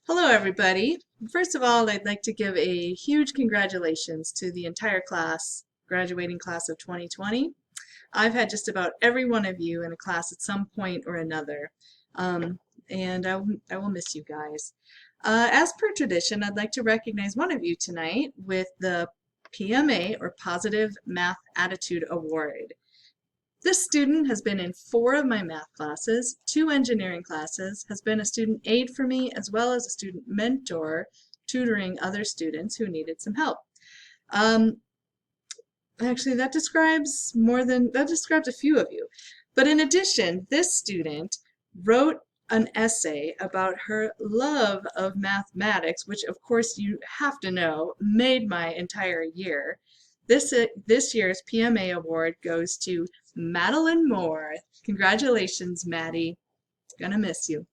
Hello, everybody. First of all, I'd like to give a huge congratulations to the entire class, graduating class of 2020. I've had just about every one of you in a class at some point or another, and I will miss you guys. As per tradition, I'd like to recognize one of you tonight with the PMA, or Positive Math Attitude Award. This student has been in 4 of my math classes, 2 engineering classes, has been a student aide for me, as well as a student mentor, tutoring other students who needed some help. Actually, that describes a few of you. But in addition, this student wrote an essay about her love of mathematics, which of course you have to know, made my entire year. This year's PMA Award goes to Madeline Moore. Congratulations, Maddie. Gonna miss you.